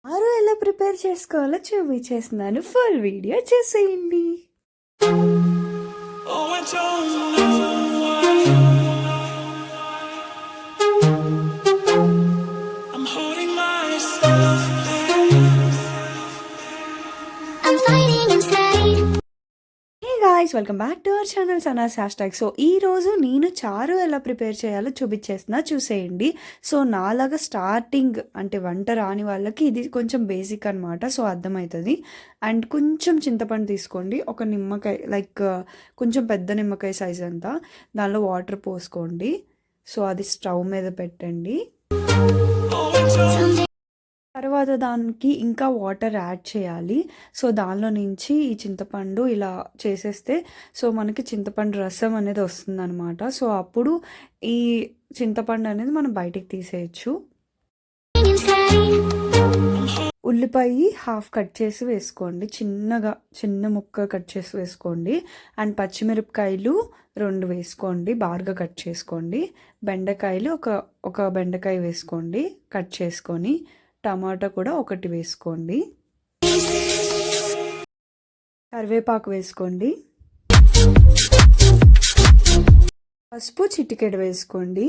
ఆరు ఎలా ప్రిపేర్ చేసుకోవాలో చూపించేస్తున్నాను. ఫుల్ వీడియో చూసేయండి. Guys, welcome back to our channel Sanas hashtag. So ఈరోజు నేను చారు ఎలా ప్రిపేర్ చేయాలో చూపించేస్తున్నా, చూసేయండి. సో నాలాగా స్టార్టింగ్ అంటే వంట రాని వాళ్ళకి ఇది కొంచెం బేసిక్ అనమాట. సో అర్థమవుతుంది. అండ్ కొంచెం చింతపండు తీసుకోండి, ఒక నిమ్మకాయ లైక్ కొంచెం పెద్ద నిమ్మకాయ సైజ్ అంతా, దానిలో వాటర్ పోసుకోండి. సో అది స్టవ్ మీద పెట్టండి. తర్వాత దానికి ఇంకా వాటర్ యాడ్ చేయాలి. సో దానిలో నుంచి ఈ చింతపండు ఇలా చేసేస్తే సో మనకి చింతపండు రసం అనేది వస్తుందన్నమాట. సో అప్పుడు ఈ చింతపండు అనేది మనం బయటికి తీసేయచ్చు. ఉల్లిపాయ హాఫ్ కట్ చేసి వేసుకోండి, చిన్న ముక్క కట్ చేసి వేసుకోండి. అండ్ పచ్చిమిరపకాయలు 2 వేసుకోండి, బాగా కట్ చేసుకోండి. బెండకాయలు ఒక బెండకాయ వేసుకోండి కట్ చేసుకొని. టమాటా కూడా 1 వేసుకోండి. కరివేపాకు వేసుకోండి. పసుపు చిటికెడు వేసుకోండి.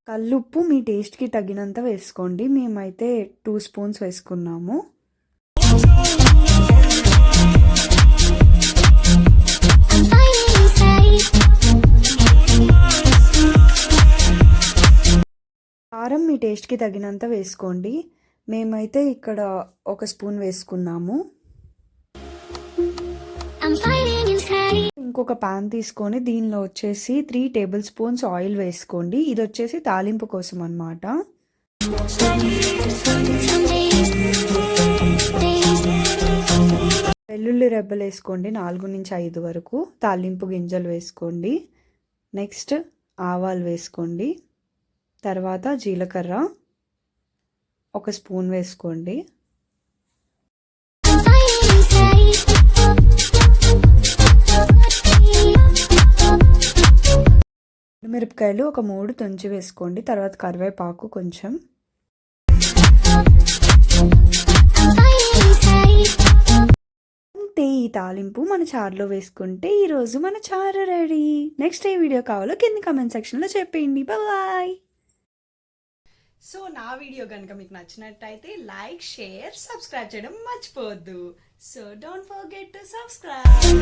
కల్లుప్పు మీ టేస్ట్కి తగినంత వేసుకోండి. మేమైతే 2 స్పూన్స్ వేసుకున్నాము. కారం మీ టేస్ట్కి తగినంత వేసుకోండి. మేమైతే ఇక్కడ 1 స్పూన్ వేసుకున్నాము. ఇంకొక పాన్ తీసుకొని దీనిలో వచ్చేసి 3 టేబుల్ స్పూన్స్ ఆయిల్ వేసుకోండి. ఇది వచ్చేసి తాలింపు కోసం అన్నమాట. వెల్లుల్లి రెబ్బలు వేసుకోండి, 4 నుంచి 5 వరకు. తాలింపు గింజలు వేసుకోండి. నెక్స్ట్ ఆవాలు వేసుకోండి. తర్వాత జీలకర్ర 1 స్పూన్ వేసుకోండి. మిరపకాయలు 3 తుంచి వేసుకోండి. తర్వాత కరివేపాకు కొంచెం. అంతే, ఈ తాలింపు మన చారులో వేసుకుంటే ఈరోజు మన చారు రెడీ. నెక్స్ట్ ఏ వీడియో కావాలో కింద కామెంట్ సెక్షన్లో చెప్పేయండి. బాయ్. సో నా వీడియో కనుక మీకు నచ్చినట్టయితే లైక్, షేర్, సబ్స్క్రైబ్ చేయడం మర్చిపోవద్దు. So don't forget to subscribe.